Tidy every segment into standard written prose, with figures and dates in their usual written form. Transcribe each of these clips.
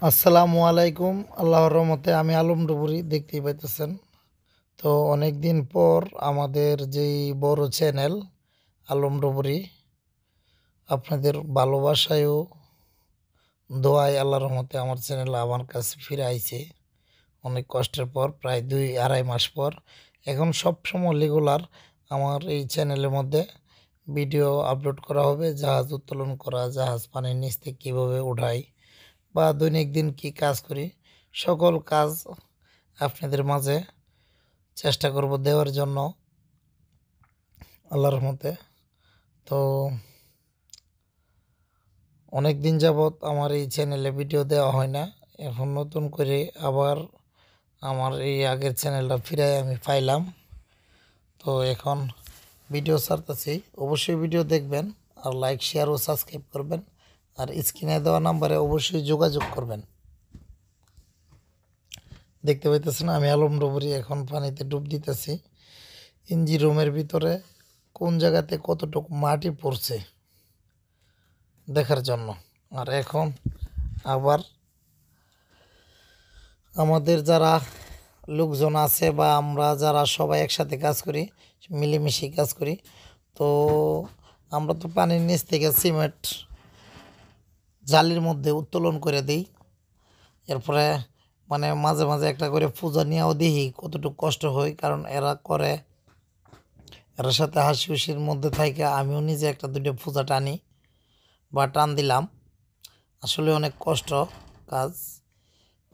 আসসালামু আলাইকুম। আল্লাহর রহমতে আমি আলম ডুবুরি দেখতেই পাইতেছেন। তো অনেক দিন পর আমাদের যেই বড় চ্যানেল আলম ডুবুরি, আপনাদের ভালোবাসায় ও দোয়ায় আল্লাহর রহমতে আমার চ্যানেল আমার কাছে ফিরে আইছে অনেক কষ্টের পর, প্রায় 2-2.5 মাস পর। এখন সবসময় রেগুলার আমার এই চ্যানেলের মধ্যে ভিডিও আপলোড করা হবে। জাহাজ উত্তোলন করা, জাহাজ পানির নিচ থেকে কীভাবে উঠাই বা দৈনিক দিন কী কাজ করি, সকল কাজ আপনাদের মাঝে চেষ্টা করব দেওয়ার জন্য আল্লাহর রহমতে। তো অনেক দিন যাবৎ আমার এই চ্যানেলে ভিডিও দেওয়া হয় না, এখন নতুন করে আবার আমার এই আগের চ্যানেলটা ফিরাই আমি পাইলাম। তো এখন ভিডিও ছাড়তেছি, অবশ্যই ভিডিও দেখবেন আর লাইক শেয়ার ও সাবস্ক্রাইব করবেন, আর স্ক্রিনে দেওয়া নাম্বারে অবশ্যই যোগাযোগ করবেন। দেখতে পাইতেছেন আমি আলম ডুবুরি এখন পানিতে ডুব দিতেছি ইঞ্জি রুমের ভিতরে কোন জায়গাতে কতটুকু মাটি পড়ছে দেখার জন্য। আর এখন আবার আমাদের যারা লোকজন আছে বা আমরা যারা সবাই একসাথে কাজ করি, মিলেমিশে কাজ করি, তো আমরা তো পানির নিচ থেকে সিমেন্ট জালির মধ্যে উত্তোলন করে দিই। এরপরে মানে মাঝে মাঝে একটা করে পূজা নিয়েও দেখি কতটুকু কষ্ট হয়, কারণ এরা করে, এর সাথে হাসি খুশির মধ্যে থাকে আমিও নিজে একটা দুটো পূজা টানি বা টান দিলাম। আসলে অনেক কষ্ট কাজ,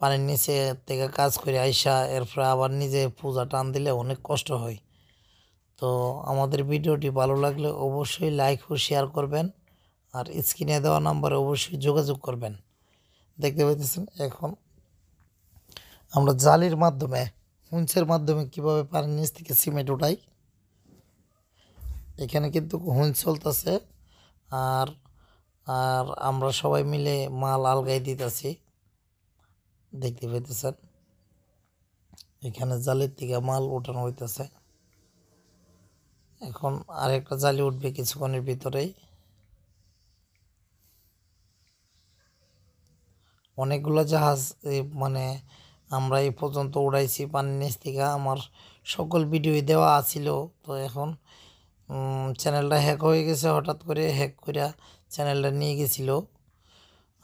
পানির নিচে থেকে কাজ করে আইসা এরপরে আবার নিজে পূজা টান দিলে অনেক কষ্ট হয়। তো আমাদের ভিডিওটি ভালো লাগলে অবশ্যই লাইক ও শেয়ার করবেন, আর স্ক্রিনে দেওয়া নাম্বারে অবশ্যই যোগাযোগ করবেন। দেখতে পাইতেছেন এখন আমরা জালির মাধ্যমে, হুইঞ্চের মাধ্যমে কিভাবে পানির নিচ থেকে সিমেন্ট উঠাই। এখানে কিন্তু হুইঞ্চ চলতেছে, আর আর আমরা সবাই মিলে মাল আলগাই দিতেছি। দেখতে পাইতেছেন এখানে জালির থেকে মাল উঠানো হইতেছে। এখন আরেকটা জালি উঠবে কিছুক্ষণের ভিতরেই। অনেকগুলো জাহাজ মানে আমরা এই পর্যন্ত উড়াইছি পানির নিচ থেকে, আমার সকল ভিডিওই দেওয়া আছিল। তো এখন চ্যানেলটা হ্যাক হয়ে গেছে, হঠাৎ করে হ্যাক করে চ্যানেলটা নিয়ে গেছিল।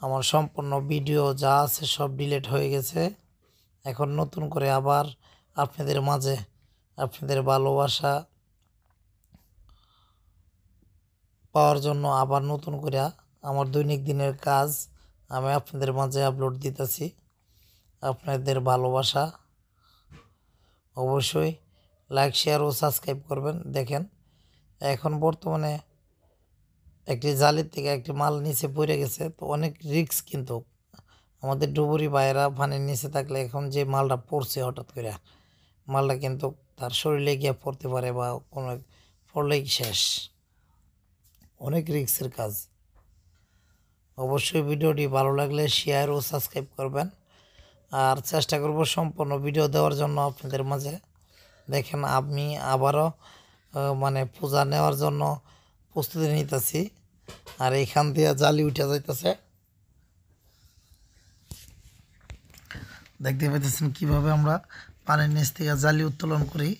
আমার সম্পূর্ণ ভিডিও যা আছে সব ডিলিট হয়ে গেছে। এখন নতুন করে আবার আপনাদের মাঝে আপনাদের ভালোবাসা পাওয়ার জন্য আবার নতুন করে আমার দৈনিক দিনের কাজ আমি আপনাদের মাঝে আপলোড দিতেছি। আপনাদের ভালোবাসা অবশ্যই লাইক শেয়ার ও সাবস্ক্রাইব করবেন। দেখেন এখন বর্তমানে একটি জালির থেকে একটি মাল নিচে পড়ে গেছে, তো অনেক রিস্ক কিন্তু আমাদের ডুবুরি ভাইয়েরা পানির নিচে থাকলে এখন যে মালটা পড়ছে হঠাৎ করে, মালটা কিন্তু তার শরীরে গিয়ে পড়তে পারে বা কোনো পড়লেই শেষ, অনেক রিস্কের কাজ। অবশ্যই ভিডিওটি ভালো লাগলে শেয়ার ও সাবস্ক্রাইব করবেন, আর চেষ্টা করব সম্পূর্ণ ভিডিও দেওয়ার জন্য আপনাদের মাঝে। দেখেন আমি আবারও মানে পূজা নেওয়ার জন্য প্রস্তুতি নিতেছি, আর এইখান দিয়ে জালি উঠে যাইতেছে। দেখতে পাইতেছেন কীভাবে আমরা পানির নিচ থেকে জালি উত্তোলন করি।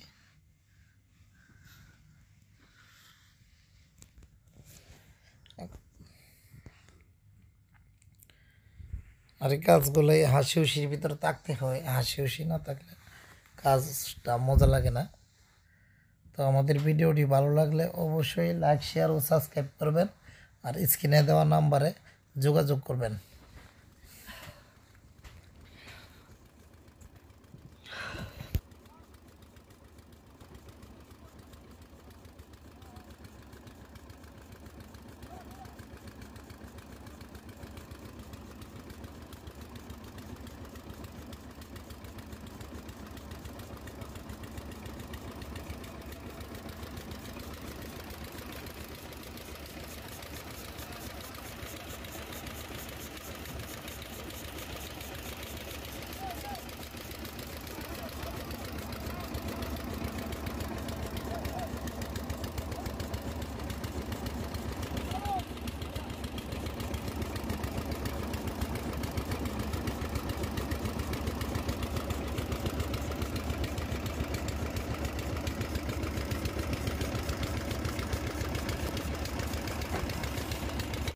আর এই কাজগুলোই হাসি খুশির ভিতরে থাকতে হয়, হাসি খুশি না থাকলে কাজটা মজা লাগে না। তো আমাদের ভিডিওটি ভালো লাগলে অবশ্যই লাইক শেয়ার ও সাবস্ক্রাইব করবেন, আর স্ক্রিনে দেওয়া নাম্বারে যোগাযোগ করবেন।